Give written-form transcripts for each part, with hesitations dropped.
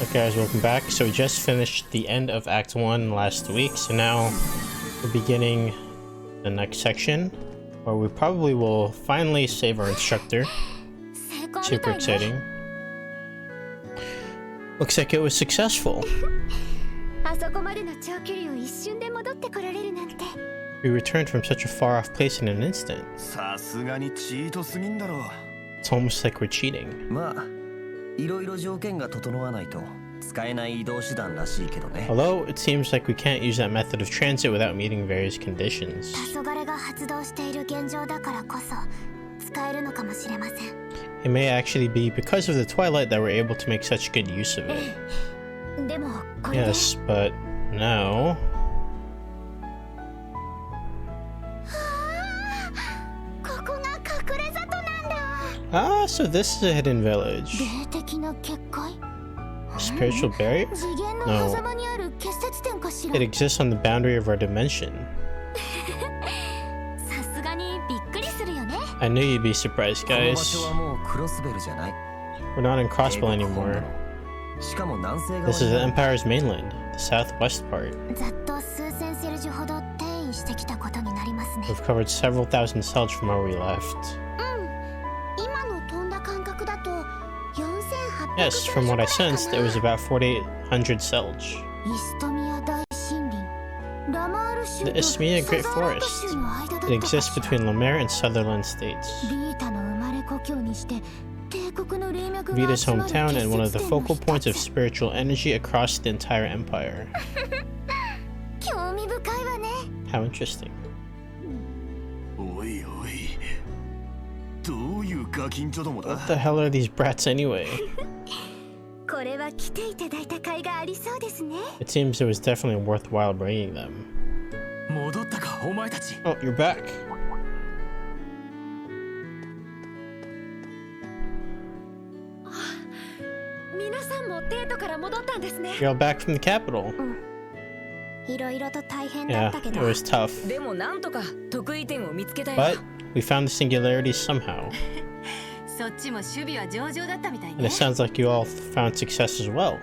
Okay guys, welcome back. So we just finished the end of Act 1 last week, so now we're beginning the next section, where we probably will finally save our instructor. Super exciting. Looks like it was successful. We returned from such a far-off place in an instant. It's almost like we're cheating. Although it seems like we can't use that method of transit without meeting various conditions. It may actually be because of the twilight that we're able to make such good use of it. Yes, but now... Ah, so this is a hidden village. A spiritual barrier? No. It exists on the boundary of our dimension. I knew you'd be surprised, guys. We're not in Crossbow anymore. This is the Empire's mainland, the southwest part. We've covered several thousand cells from where we left. Yes, from what I sensed, it was about 4,800 cells. The Isthmia Great Forest. It exists between Lemaire and Sutherland states. Vita's hometown and one of the focal points of spiritual energy across the entire empire. How interesting. What the hell are these brats anyway? It seems it was definitely worthwhile bringing them. Oh, you're back. You're all back from the capital. Yeah, it was tough. But we found the singularity somehow. And it sounds like you all found success as well.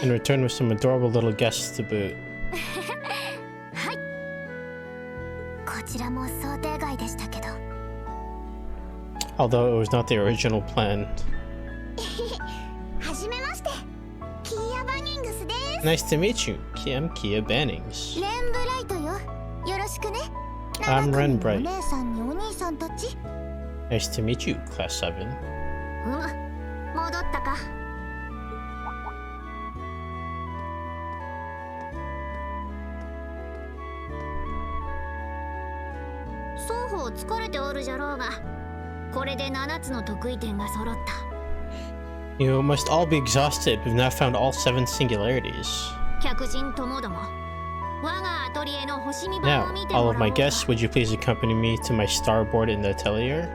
In return with some adorable little guests to boot. Although it was not the original plan. Nice to meet you. I'm Kia Bannings. I'm Ren Bright. Nice to meet you, Class 7. You must all be exhausted. We've now found all 7 singularities. Now, all of my guests, would you please accompany me to my starboard in the atelier?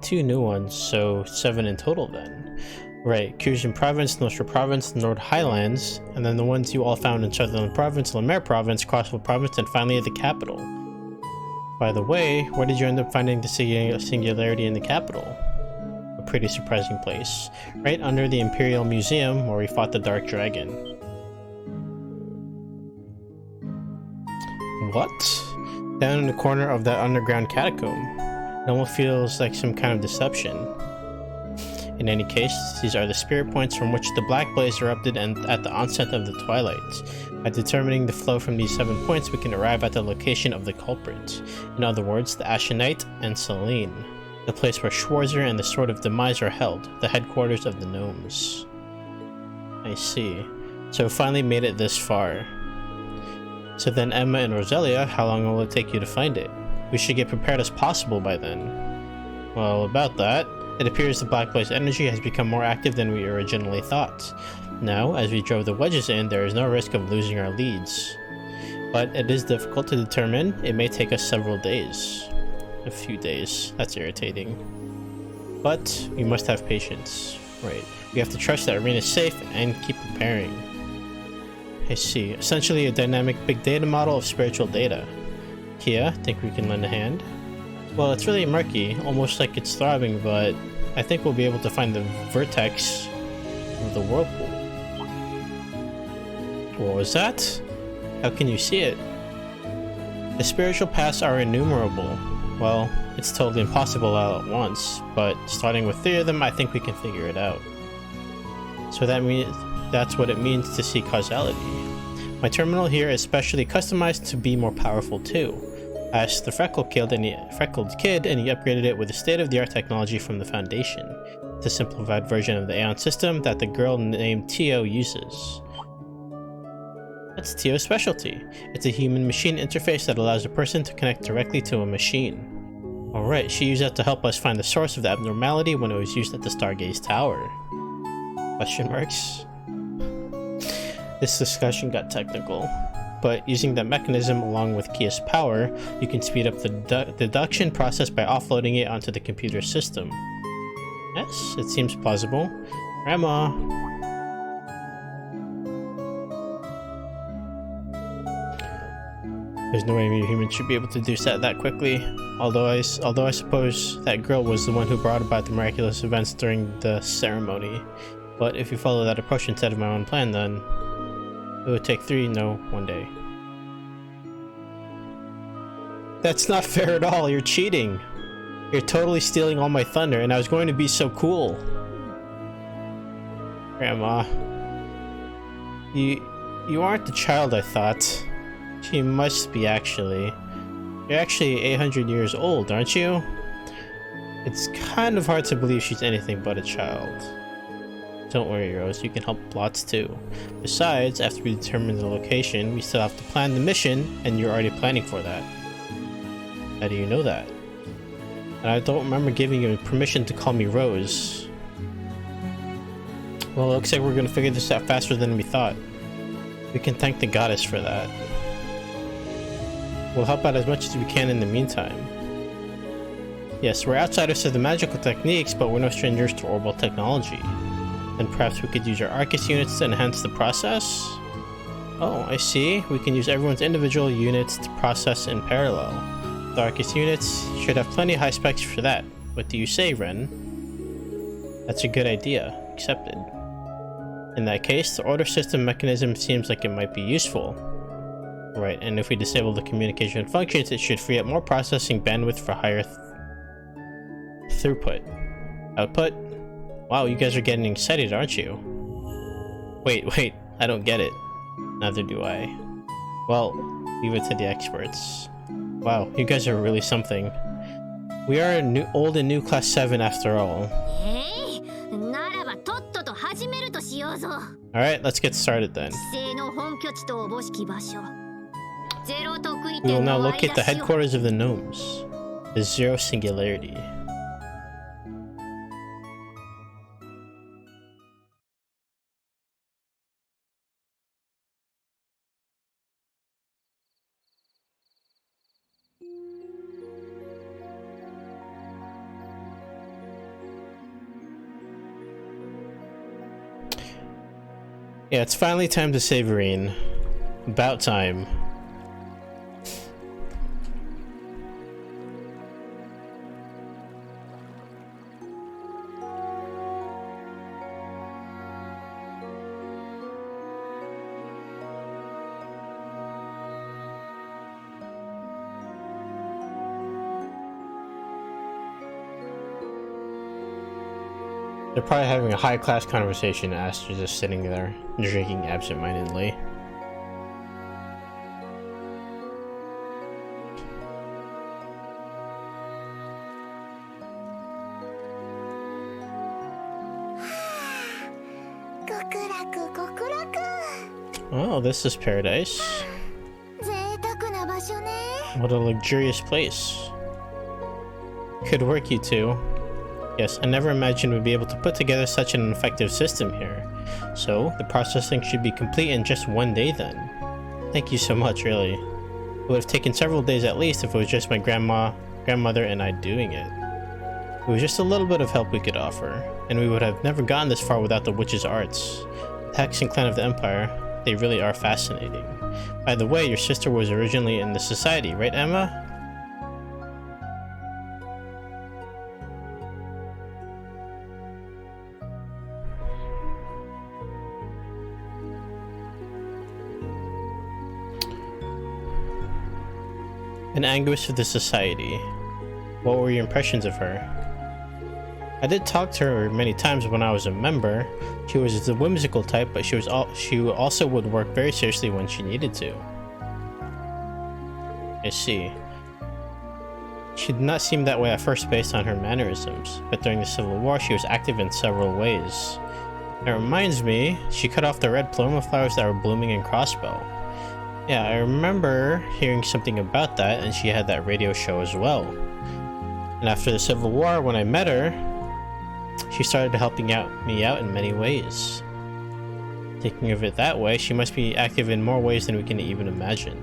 Two new ones, so 7 in total then. Right, Kyushin Province, Nostra Province, Nord Highlands, and then the ones you all found in Sutherland Province, Lemaire Province, Crossbow Province, and finally the capital. By the way, where did you end up finding the singularity in the capital? A pretty surprising place. Right under the Imperial Museum, where we fought the Dark Dragon. What? Down in the corner of that underground catacomb. It almost feels like some kind of deception. In any case, these are the spirit points from which the Black Blaze erupted and at the onset of the Twilight. By determining the flow from these 7 points, we can arrive at the location of the culprit. In other words, the Ashenite and Selene, the place where Schwarzer and the Sword of Demise are held, the headquarters of the Gnomes. I see. So finally made it this far. So then Emma and Roselia, how long will it take you to find it? We should get prepared as possible by then. Well, about that, it appears the Black Blaze energy has become more active than we originally thought. Now, as we drove the wedges in, there is no risk of losing our leads. but it is difficult to determine. It may take us several days. A few days. That's irritating. But we must have patience. Right. We have to trust that Arena is safe and keep preparing. I see. Essentially a dynamic big data model of spiritual data. Kia, think we can lend a hand? Well, it's really murky, almost like it's throbbing, but I think we'll be able to find the vertex of the whirlpool. What was that? How can you see it? The spiritual paths are innumerable. Well, it's totally impossible all at once, but starting with 3 of them, I think we can figure it out. So that's what it means to see causality. My terminal here is specially customized to be more powerful too. I asked the freckled kid and he upgraded it with a state-of-the-art technology from the Foundation. It's a simplified version of the Aeon system that the girl named Tio uses. That's Tio's specialty. It's a human-machine interface that allows a person to connect directly to a machine. Alright, she used that to help us find the source of the abnormality when it was used at the Stargaze Tower. Question marks? This discussion got technical, but using that mechanism along with Kia's power, you can speed up the deduction process by offloading it onto the computer system. Yes, it seems plausible. Grandma! There's no way a human should be able to do that quickly. Although I suppose that girl was the one who brought about the miraculous events during the ceremony. But if you follow that approach instead of my own plan, then it would take 1 day. That's not fair at all. You're cheating. You're totally stealing all my thunder, and I was going to be so cool. Grandma. You aren't the child I thought. She must be, actually. You're actually 800 years old, aren't you? It's kind of hard to believe she's anything but a child. Don't worry, Rose, you can help lots too. Besides, after we determine the location, we still have to plan the mission, and you're already planning for that. How do you know that? And I don't remember giving you permission to call me Rose. Well, it looks like we're gonna figure this out faster than we thought. We can thank the goddess for that. We'll help out as much as we can in the meantime. Yes, we're outsiders to the magical techniques, but we're no strangers to orbital technology. Then perhaps we could use our Arcus units to enhance the process? Oh, I see. We can use everyone's individual units to process in parallel. The Arcus units should have plenty of high specs for that. What do you say, Ren? That's a good idea. Accepted. In that case, the order system mechanism seems like it might be useful. Right, and if we disable the communication functions, it should free up more processing bandwidth for higher throughput. Output? Wow, you guys are getting excited, aren't you? Wait, I don't get it. Neither do I. Well, leave it to the experts. Wow, you guys are really something. We are old and new class 7 after all. Alright, let's get started then. We will now locate the headquarters of the gnomes. The Zero Singularity. Yeah, it's finally time to save Irene. About time. They're probably having a high-class conversation. Aster's just sitting there, drinking absent-mindedly. Oh, this is paradise. What a luxurious place. Good work, you two. Yes, I never imagined we'd be able to put together such an effective system here. So, the processing should be complete in just 1 day then. Thank you so much, really. It would have taken several days at least if it was just my grandmother and I doing it. It was just a little bit of help we could offer, and we would have never gotten this far without the witch's arts. The Hexen clan of the Empire, they really are fascinating. By the way, your sister was originally in the society, right, Emma? An anguish of the society. What were your impressions of her? I did talk to her many times when I was a member. She was the whimsical type, but she also would work very seriously when she needed to. I see. She did not seem that way at first based on her mannerisms, but during the Civil War she was active in several ways. It reminds me, she cut off the red paloma flowers that were blooming in Crossbow. Yeah, I remember hearing something about that, and she had that radio show as well. And after the Civil War, when I met her, she started helping me out in many ways. Thinking of it that way, she must be active in more ways than we can even imagine.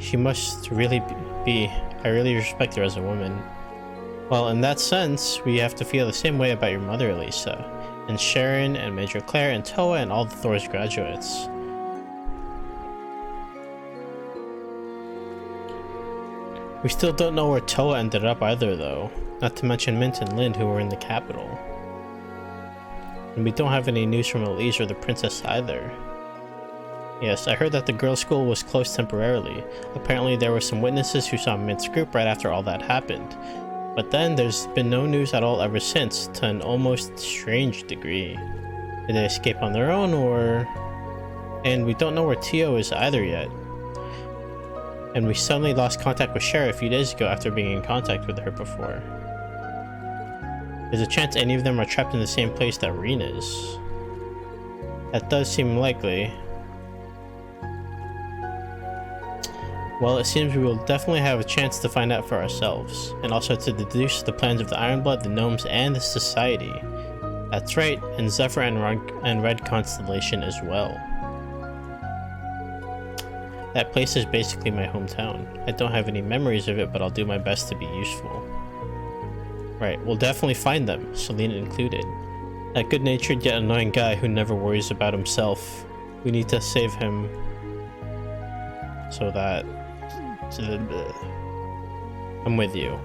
She must really be. I really respect her as a woman. Well, in that sense, we have to feel the same way about your mother, Elisa, and Sharon, and Major Claire, and Toa, and all the Thor's graduates. We still don't know where Toa ended up either, though. Not to mention Mint and Lind, who were in the capital. And we don't have any news from Elise or the princess either. Yes, I heard that the girls' school was closed temporarily. Apparently there were some witnesses who saw Mint's group right after all that happened. But then there's been no news at all ever since, to an almost strange degree. Did they escape on their own, or... And we don't know where Tio is either yet. And we suddenly lost contact with Shara a few days ago after being in contact with her before. There's a chance any of them are trapped in the same place that Reen is. That does seem likely. Well, it seems we will definitely have a chance to find out for ourselves, and also to deduce the plans of the Ironblood, the Gnomes, and the Society. That's right, and Zephyr and Red Constellation as well. That place is basically my hometown. I don't have any memories of it, but I'll do my best to be useful. Right, we'll definitely find them, Selena included. That good-natured yet annoying guy who never worries about himself. We need to save him so that... I'm with you.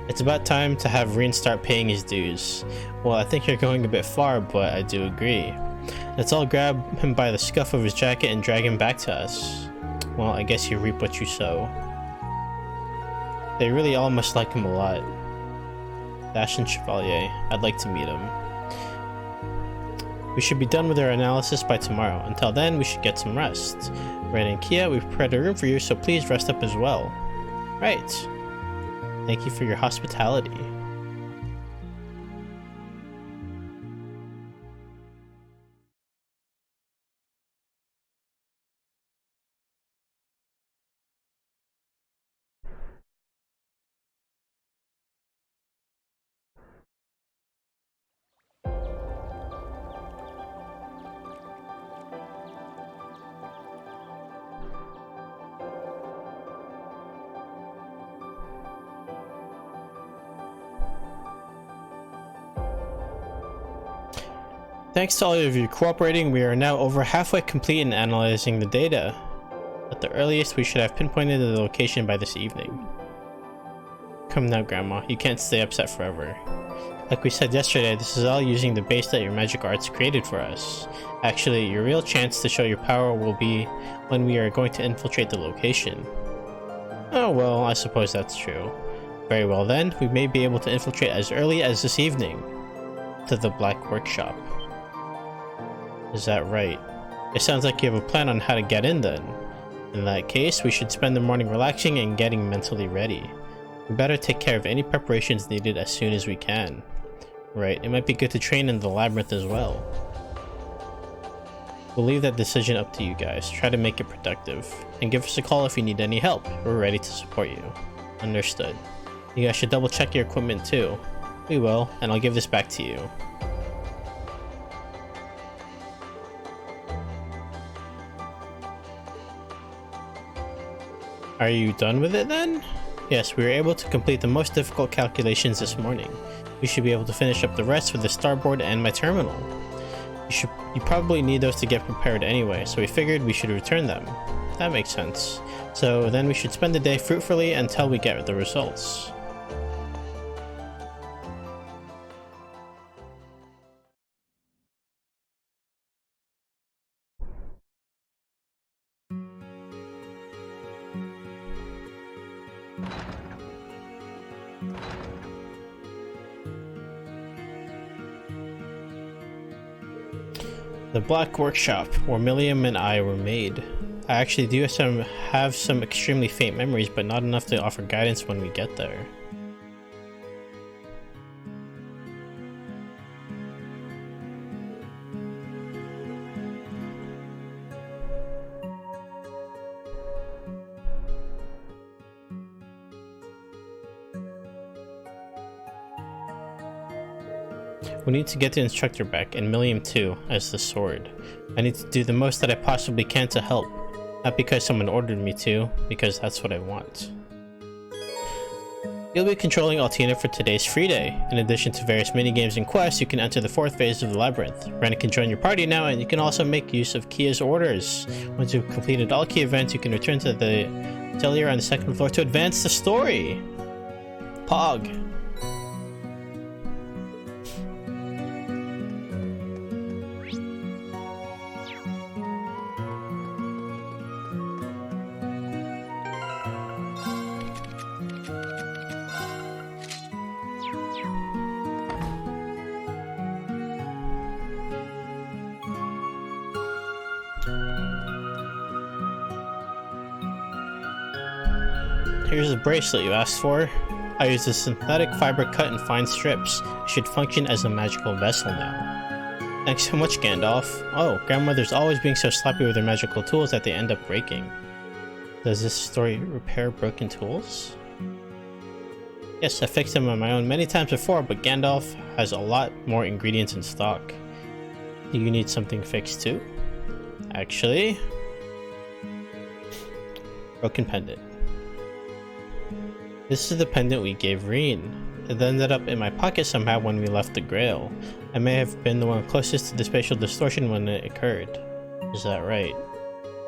It's about time to have Reen start paying his dues. Well, I think you're going a bit far, but I do agree. Let's all grab him by the scuff of his jacket and drag him back to us. Well, I guess you reap what you sow. They really all must like him a lot. Dash and Chevalier. I'd like to meet him. We should be done with our analysis by tomorrow. Until then, we should get some rest. Ren and Kia, we've prepared a room for you, so please rest up as well. Right. Thank you for your hospitality. Thanks to all of you cooperating, we are now over halfway complete in analyzing the data. At the earliest, we should have pinpointed the location by this evening. Come now, Grandma. You can't stay upset forever. Like we said yesterday, this is all using the base that your magic arts created for us. Actually, your real chance to show your power will be when we are going to infiltrate the location. Oh well, I suppose that's true. Very well then, we may be able to infiltrate as early as this evening. To the Black Workshop. Is that right? It sounds like you have a plan on how to get in then. In that case, we should spend the morning relaxing and getting mentally ready. We better take care of any preparations needed as soon as we can. Right, it might be good to train in the labyrinth as well. We'll leave that decision up to you guys. Try to make it productive. And give us a call if you need any help. We're ready to support you. Understood. You guys should double check your equipment too. We will, and I'll give this back to you. Are you done with it then? Yes, we were able to complete the most difficult calculations this morning. We should be able to finish up the rest with the starboard and my terminal. You probably need those to get prepared anyway, so we figured we should return them. That makes sense. So then we should spend the day fruitfully until we get the results. The Black Workshop, where Milliam and I were made. I actually do have some extremely faint memories, but not enough to offer guidance when we get there. We need to get the instructor back, and Milliam too, as the sword. I need to do the most that I possibly can to help. Not because someone ordered me to, because that's what I want. You'll be controlling Altina for today's free day. In addition to various minigames and quests, you can enter the 4th phase of the labyrinth. Ren can join your party now, and you can also make use of Kia's orders. Once you've completed all key events, you can return to the atelier on the 2nd floor to advance the story. Pog. Here's the bracelet you asked for. I use a synthetic fiber cut in fine strips. It should function as a magical vessel now. Thanks so much, Gandalf. Oh, grandmothers always being so sloppy with their magical tools that they end up breaking. Does this story repair broken tools? Yes, I fixed them on my own many times before, but Gandalf has a lot more ingredients in stock. Do you need something fixed too? Actually... broken pendant. This is the pendant we gave Reen. It ended up in my pocket somehow when we left the Grail. I may have been the one closest to the spatial distortion when it occurred. Is that right?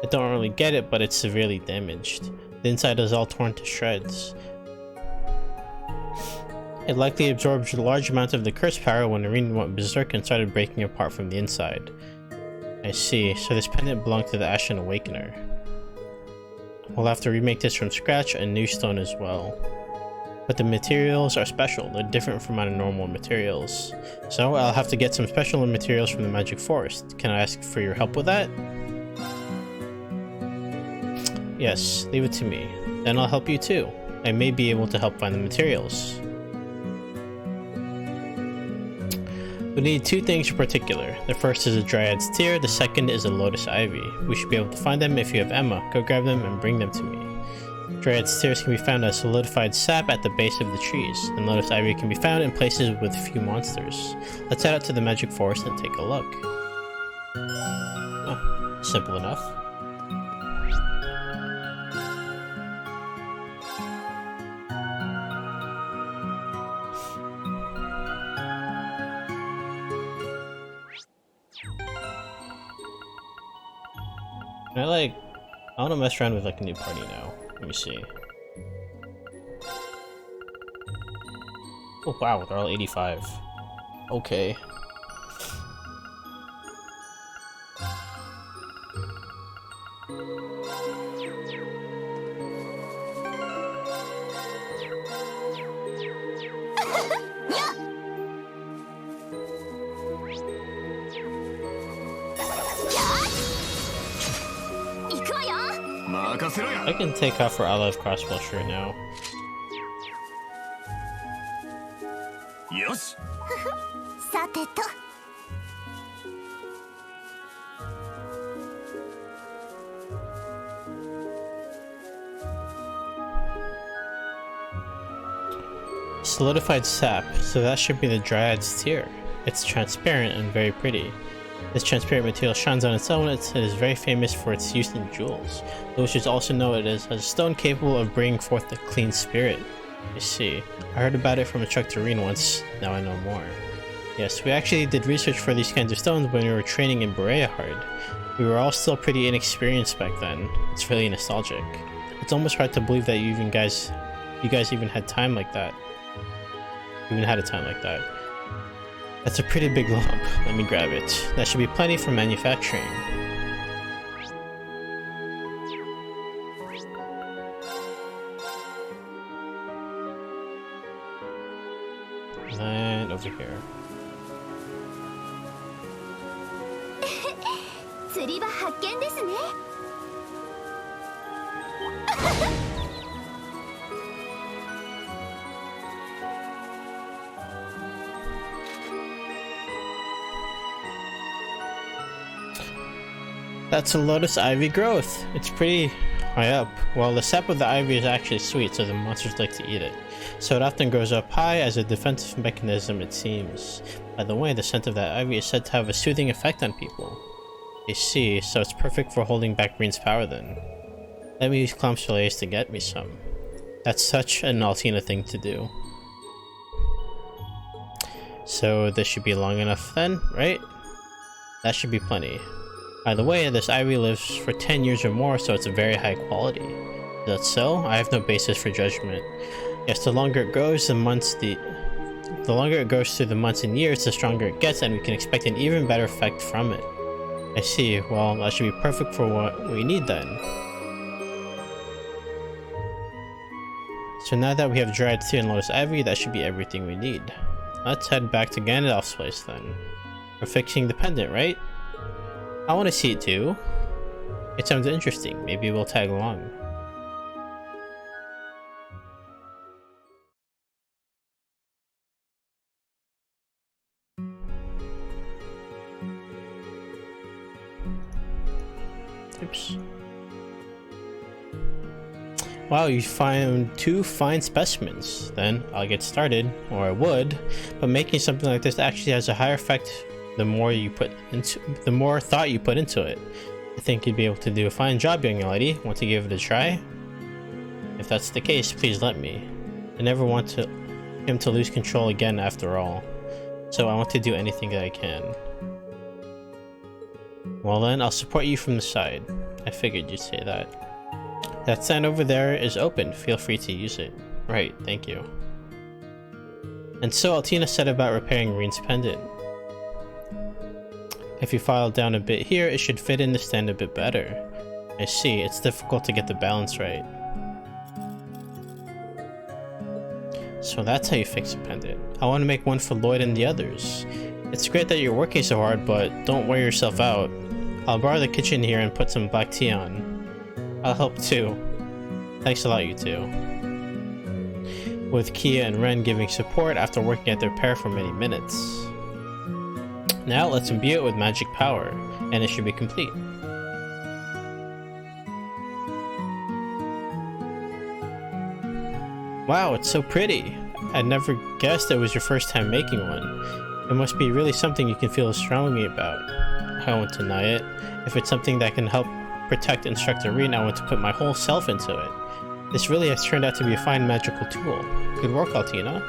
I don't really get it, but it's severely damaged. The inside is all torn to shreds. It likely absorbed a large amount of the curse power when Reen went berserk and started breaking apart from the inside. I see, so this pendant belonged to the Ashen Awakener. We'll have to remake this from scratch, a new stone as well. But the materials are special, they're different from our normal materials. So I'll have to get some special materials from the Magic Forest. Can I ask for your help with that? Yes, leave it to me. Then I'll help you too. I may be able to help find the materials. We need 2 things in particular. The first is a Dryad's Tear, the second is a Lotus Ivy. We should be able to find them if you have Emma. Go grab them and bring them to me. Dryad's Tears can be found as solidified sap at the base of the trees, and Lotus Ivy can be found in places with few monsters. Let's head out to the Magic Forest and take a look. Oh, simple enough. I want to mess around with like a new party now. Let me see. Oh wow, they're all 85. Okay. I can take off her olive crossbow shirt now. Yes. Solidified sap, so that should be the Dryad's Tear. It's transparent and very pretty. This transparent material shines on its own. It is very famous for its use in jewels. The witches also know it is a stone capable of bringing forth a clean spirit. I see. I heard about it from a Chuctarine once, now I know more. Yes, we actually did research for these kinds of stones when we were training in Bereahard. We were all still pretty inexperienced back then. It's really nostalgic. It's almost hard to believe that you guys even had time like that. Even had a time like that. That's a pretty big lump. Let me grab it. That should be plenty for manufacturing. And over here. 釣りは発見ですね。That's a lotus ivy growth. It's pretty high up. Well, the sap of the ivy is actually sweet, so the monsters like to eat it. So it often grows up high as a defensive mechanism, it seems. By the way, the scent of that ivy is said to have a soothing effect on people. I see, so it's perfect for holding back Green's power then. Let me use Clump's fillets to get me some. That's such an Altina thing to do. So this should be long enough then, right? That should be plenty. By the way, this ivy lives for 10 years or more, so it's a very high quality. Is that so? I have no basis for judgment. Yes, the longer it grows, the longer it goes through the months and years, the stronger it gets, and we can expect an even better effect from it. I see. Well, that should be perfect for what we need then. So now that we have dried tea and lotus ivy, that should be everything we need. Let's head back to Gandalf's place then. We're fixing the pendant, right? I want to see it too. It sounds interesting. Maybe we'll tag along. Oops. Wow, you found 2 fine specimens. Then I'll get started, or I would, but making something like this actually has a higher effect the more thought you put into it. I think you'd be able to do a fine job, young lady. Want to give it a try? If that's the case, please let me. I never want him to lose control again after all. So I want to do anything that I can. Well then, I'll support you from the side. I figured you'd say that. That stand over there is open. Feel free to use it. Right, thank you. And so Altina said about repairing Reen's pendant. If you file down a bit here, it should fit in the stand a bit better. I see, it's difficult to get the balance right. So that's how you fix a pendant. I want to make one for Lloyd and the others. It's great that you're working so hard, but don't wear yourself out. I'll borrow the kitchen here and put some black tea on. I'll help too. Thanks a lot, you two. With Kia and Ren giving support after working at their repair for many minutes. Now let's imbue it with magic power, and it should be complete. Wow, it's so pretty! I'd never guessed it was your first time making one. It must be really something you can feel strongly about. I won't deny it. If it's something that can help protect Instructor Reen, I want to put my whole self into it. This really has turned out to be a fine magical tool. Good work, Altina.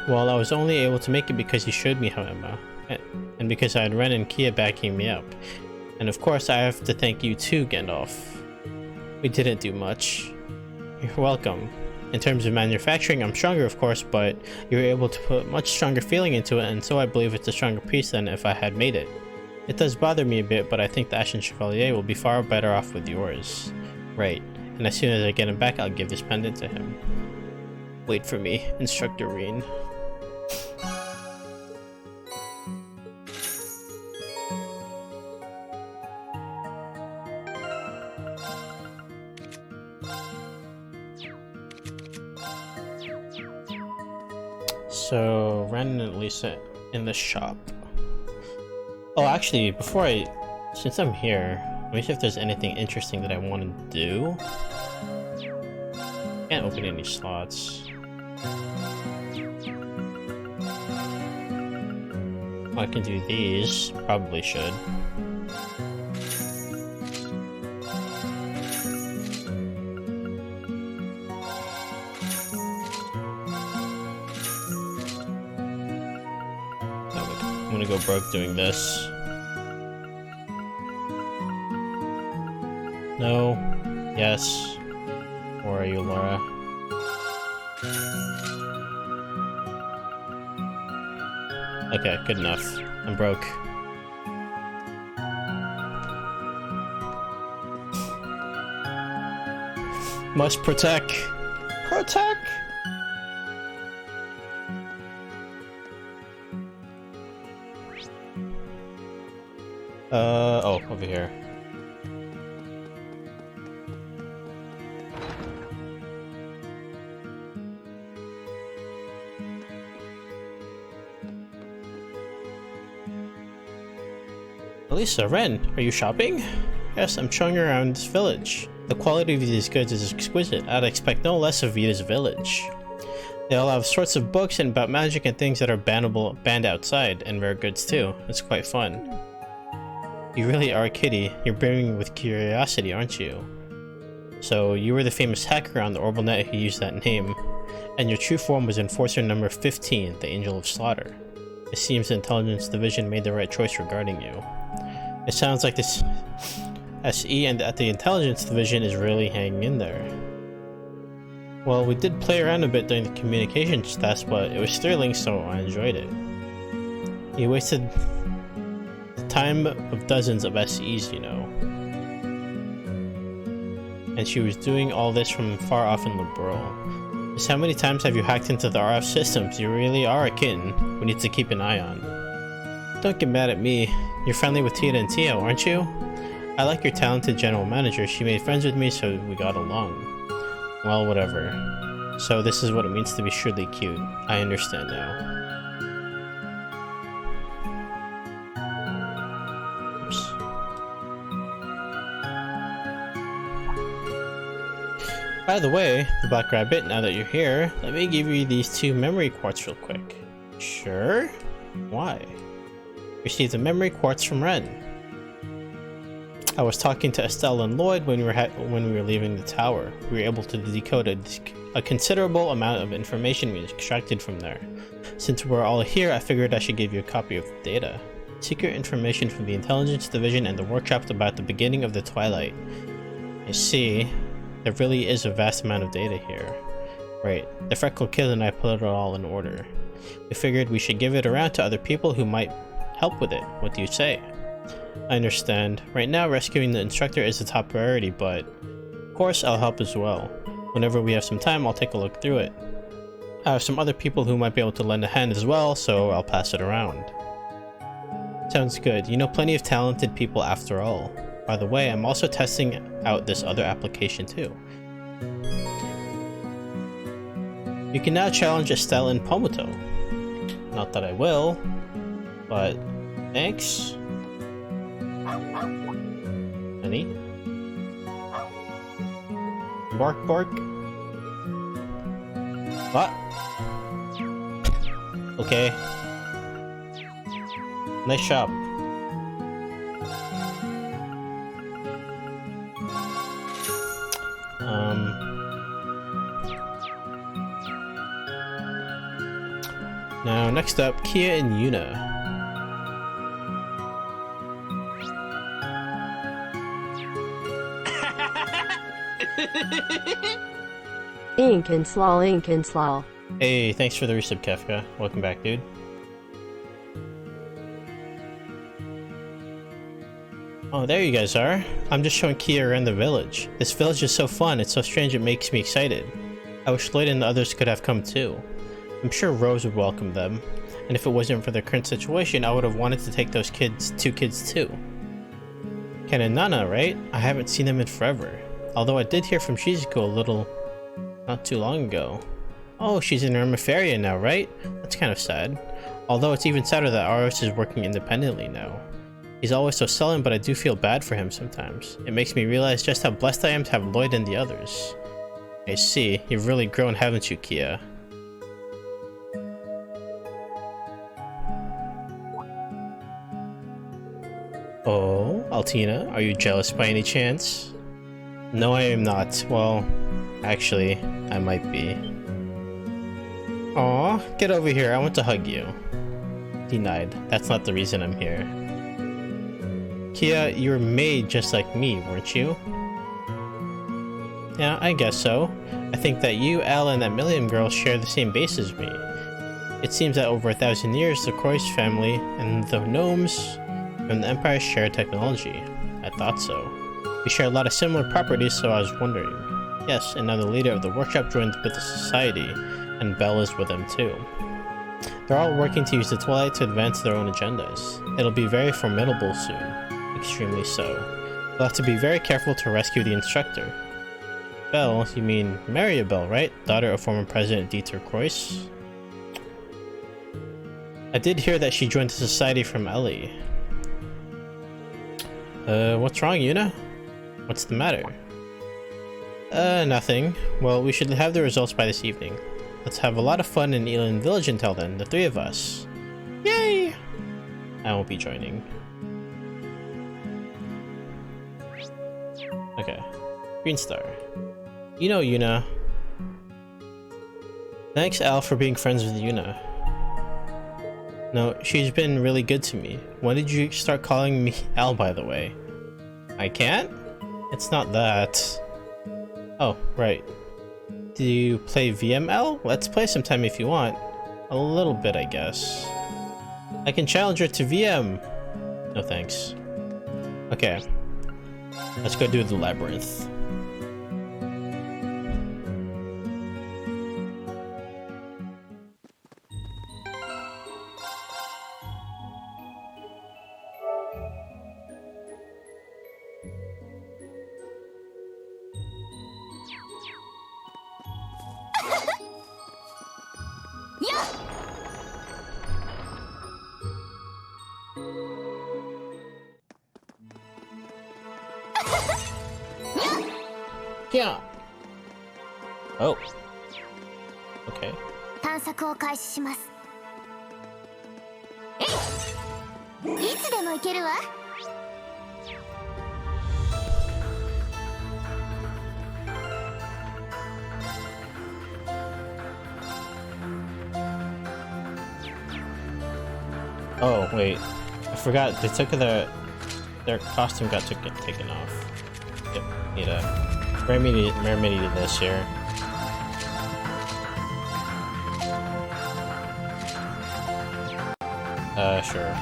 Well, I was only able to make it because you showed me how, Emma. And because I had Ren and Kia backing me up. And of course, I have to thank you too, Gandalf. We didn't do much. You're welcome. In terms of manufacturing, I'm stronger of course, but you were able to put much stronger feeling into it, and so I believe it's a stronger piece than if I had made it. It does bother me a bit, but I think the Ashen Chevalier will be far better off with yours. Right, and as soon as I get him back, I'll give this pendant to him. Wait for me, Instructor Reen. So, Ren and Lisa in the shop. Oh, actually, since I'm here, let me see if there's anything interesting that I want to do. Can't open any slots. I can do these. Probably should. I'm gonna go broke doing this. No. Yes. Where are you, Laura? Okay, good enough. I'm broke. Must protect. Protect! Oh, over here. Elisa, Ren, are you shopping? Yes, I'm showing you around this village. The quality of these goods is exquisite. I'd expect no less of Vita's village. They all have sorts of books and about magic and things that are banned outside, and rare goods too. It's quite fun. You really are a kitty. You're brimming with curiosity, aren't you? So, you were the famous hacker on the Orbital Net who used that name, and your true form was Enforcer number 15, the Angel of Slaughter. It seems the Intelligence Division made the right choice regarding you. It sounds like this SE and at the Intelligence Division is really hanging in there. Well, we did play around a bit during the communications test, but it was thrilling, so I enjoyed it. You wasted the time of dozens of SEs, you know. And she was doing all this from far off in Liberal. Just how many times have you hacked into the RF systems? You really are a kitten we need to keep an eye on. Don't get mad at me. You're friendly with Tia and Tio, aren't you? I like your talented general manager. She made friends with me, so we got along. Well, whatever. So this is what it means to be shrewdly cute. I understand now. Oops. By the way, the Black Rabbit, now that you're here, let me give you these 2 memory quartz real quick. Sure? Why? Received a memory quartz from Ren. I was talking to Estelle and Lloyd when we were leaving the tower. We were able to decode a considerable amount of information we extracted from there. Since we're all here, I figured I should give you a copy of the data. Secret information from the Intelligence Division and the workshop about the beginning of the Twilight. I see. There really is a vast amount of data here. Right. The Freckled Kid and I put it all in order. We figured we should give it around to other people who might help with it. What do you say? I understand. Right now, rescuing the instructor is the top priority, but of course I'll help as well. Whenever we have some time, I'll take a look through it. I have some other people who might be able to lend a hand as well, so I'll pass it around. Sounds good. You know plenty of talented people after all. By the way, I'm also testing out this other application too. You can now challenge Estelle and Pomuto. Not that I will, but thanks. Honey? Bark bark? What? Okay. Nice shop. Now, next up, Kia and Yuna. InKensify. Hey, thanks for the resub, Kefka. Welcome back, dude. Oh, there you guys are. I'm just showing Kia around the village. This village is so fun, it's so strange it makes me excited. I wish Lloyd and the others could have come too. I'm sure Rose would welcome them, and if it wasn't for the current situation, I would have wanted to take those two kids too. Ken and Nana, right? I haven't seen them in forever. Although I did hear from Shizuko a little not too long ago. Oh, she's in Ermifaria now, right? That's kind of sad. Although it's even sadder that Aros is working independently now. He's always so sullen, but I do feel bad for him sometimes. It makes me realize just how blessed I am to have Lloyd and the others. I see. You've really grown, haven't you, Kia? Oh, Altina, are you jealous by any chance? No, I am not. Well, actually, I might be. Aw, get over here. I want to hug you. Denied. That's not the reason I'm here. Kia, you were made just like me, weren't you? Yeah, I guess so. I think that you, Elle, and that Million girl share the same base as me. It seems that over 1,000 years, the Croix family and the gnomes from the Empire share technology. I thought so. We share a lot of similar properties, so I was wondering. Yes, and now the leader of the workshop joined with the society, and Belle is with them too. They're all working to use the Twilight to advance their own agendas. It'll be very formidable soon. Extremely so. We'll have to be very careful to rescue the instructor. Belle, you mean Maribel, right? Daughter of former President Dieter Croix? I did hear that she joined the society from Ellie. What's wrong, Yuna? What's the matter? Nothing. Well, we should have the results by this evening. Let's have a lot of fun in Elan Village until then, the three of us. Yay! I won't be joining. Okay. Green Star. You know Yuna. Thanks, Al, for being friends with Yuna. No, she's been really good to me. When did you start calling me Al, by the way? I can't? It's not that. Oh, right. Do you play VML? Let's play sometime if you want. A little bit, I guess. I can challenge her to VM. No thanks. Okay. Let's go do the labyrinth. Yeah. Oh. Okay. 探索を開始します。いつでも行けるわ。Oh wait, I forgot they took their costume got taken off. Yep, need a Mermaid needed this here. Sure.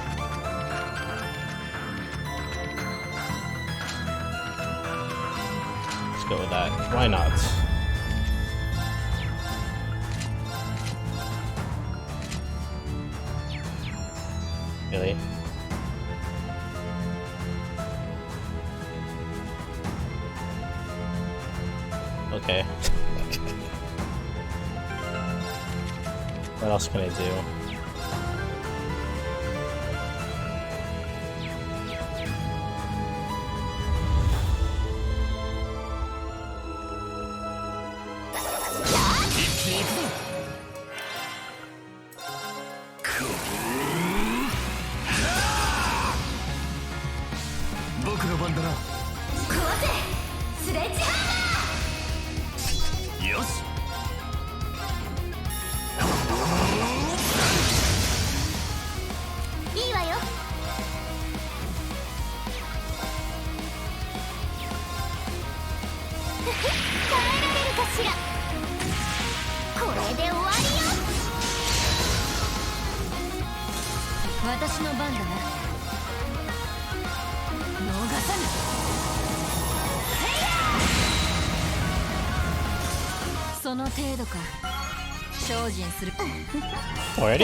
Let's go with that. Why not? Really? Okay. What else can I do? Already?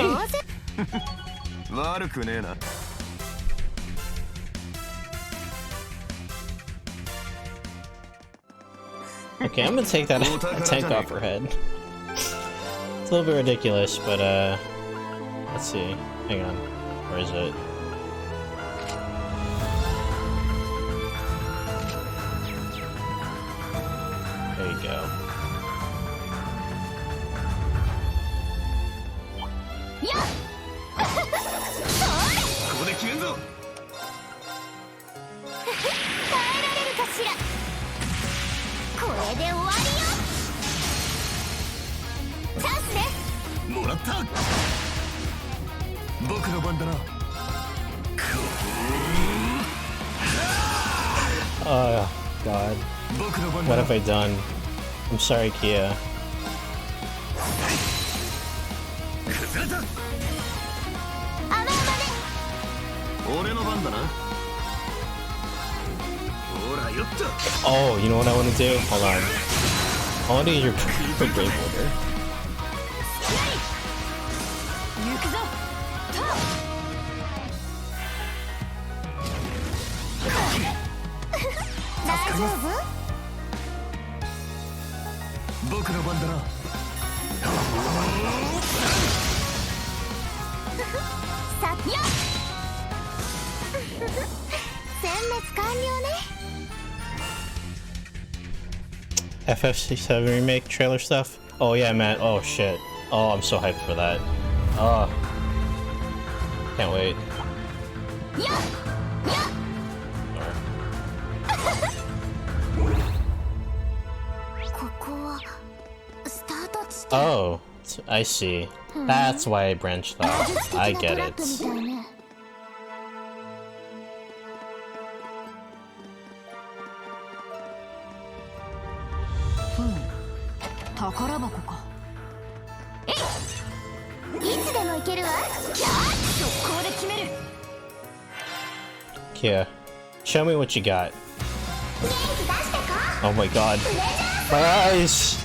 Okay, I'm gonna take that tank off her head. It's a little bit ridiculous, but let's see. Hang on. Where is it? There you go. しらこれで終わりよチャンスねもらった。僕の番だな。 Oh god. 僕の番 What だ have な。 I done? I'm sorry, Kia. 崩れた。あまあまね俺の番だな。ほらよっと。 Oh, you know what I want to do? Hold on. I want to use your Grave Order. 行くぞ大丈夫僕の番だな。さっよ殲滅完了ね FF7 remake trailer stuff? Oh yeah, man. Oh shit. Oh, I'm so hyped for that. Oh. Can't wait. よっ Or- ここはスタート地 Oh, I see. That's why I branched off. 点 I 技術 get 的なトラップみ it. たいね宝箱かいつでも行けるわ速攻で決める Kia, show me what you got. 元気出してか Oh my god. プレジャー My eyes!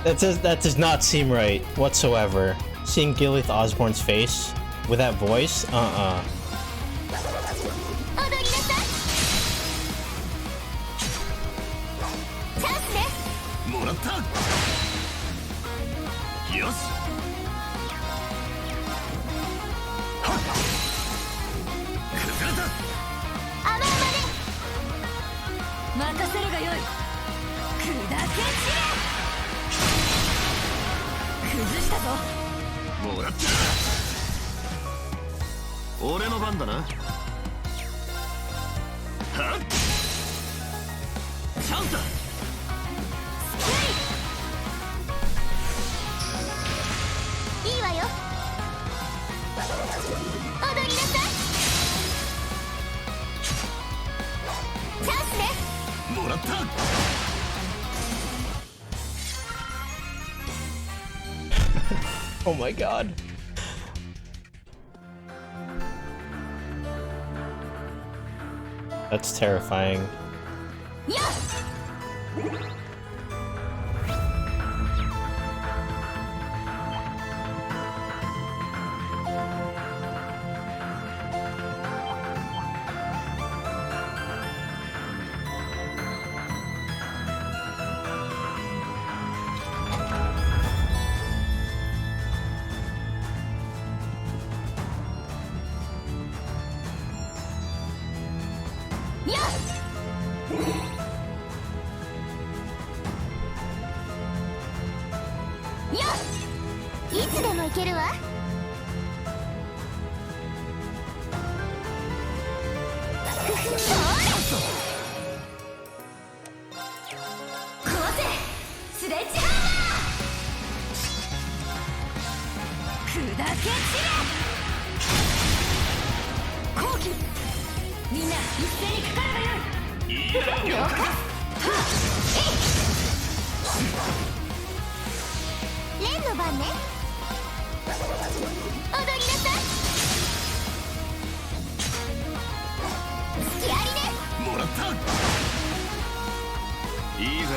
That does not seem right whatsoever. Seeing Gilith Osborne's face with that voice? 踊りなさいチャンスねもらった。よし。はっ。崩れた。あまあまね任せるがよい砕け散れ崩したぞもらった。俺の番だな。はっ。チャンスだ。いいわよ踊りなさいチャンスねもらった。 Oh my god. That's terrifying. よっ よっよっいつでも行けるわそれ壊せスレッジハンマー砕け散れ後期みんな一斉にかかればよい了解はっえいレンの番ね踊りなさい隙ありねもらった。いいぜ。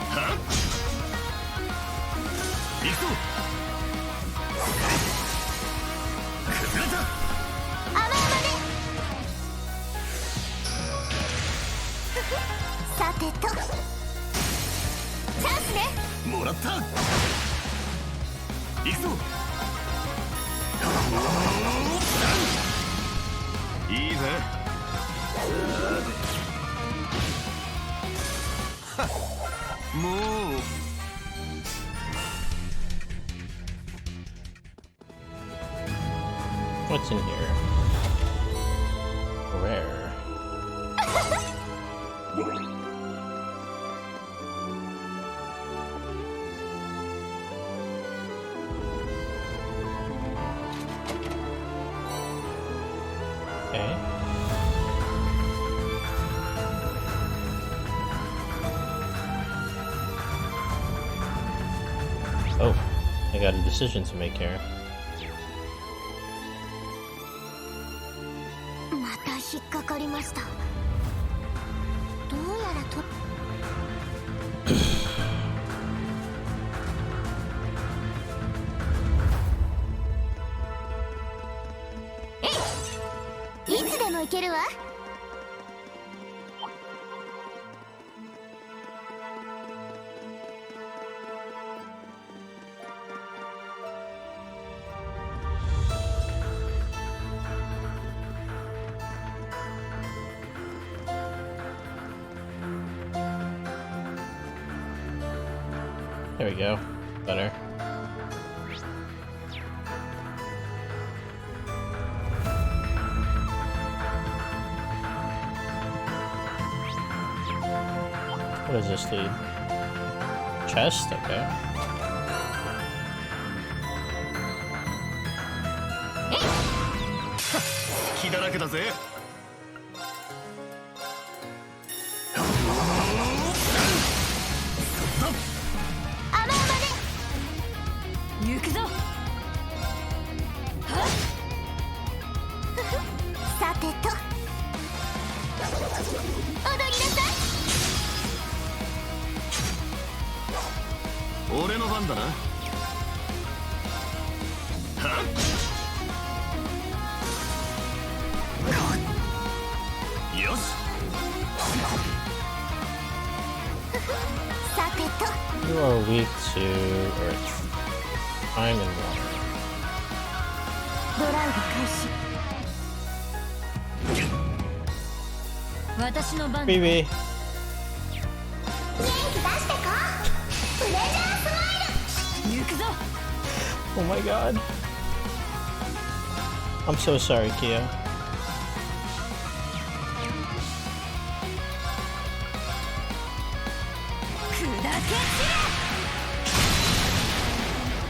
はっ。行くぞ。崩れた。あまあまねさてとチャンスねもらった。行くぞ。いいぜ。はっ。もう。 What's in here? I got a decision to make here. また引っかかりました。どうやらといつでも行けるわ。There we go. Better. What does this lead? Chest? Okay. 気だらけだぜ。行くぞ。さてと踊りなさい。俺の番だな。はっよし。さてと You are weak to earth. Time and water. ドライブ開始。私の番だ。 BB. 元気出してこプレジャースマイル。行くぞ。 Oh my god. I'm so sorry, Kia. 砕け散れ。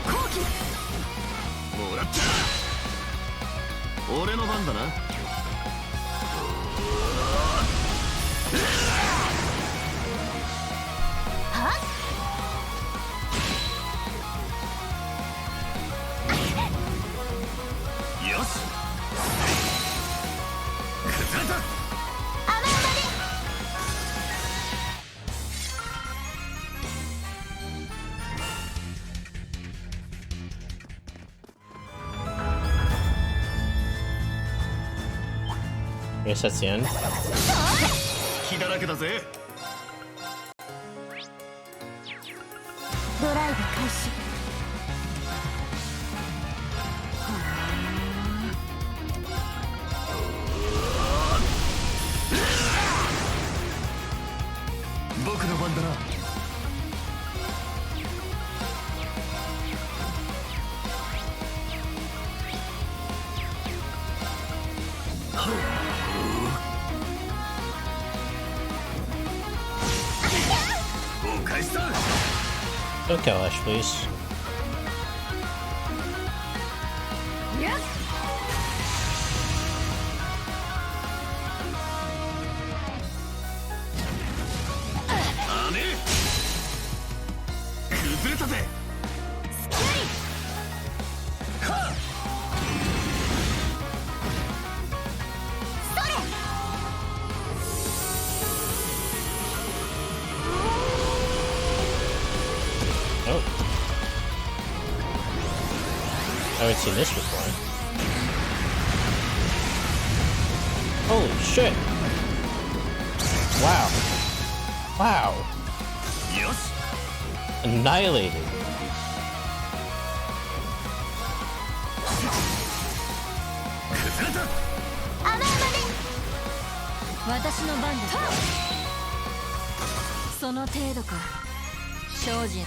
後期もらった。俺の番だな。はっよし。崩れた。甘々で。 I guess that's the end. 気だらけだぜ。ドライブ開始。僕の番だな。お返しだ。 Don't kill Ash, please. よっ。 あね。崩れたぜ。スキャリはっ。それ。 Oh. I haven't seen this before. Holy shit! Wow. Wow. よし。 Annihilated. 崩れた。甘々で。私の番だ。その程度か。精進。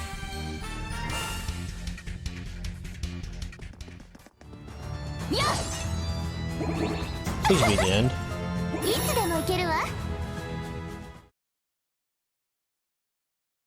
よっ。 Please be the end. いつでも行けるわ。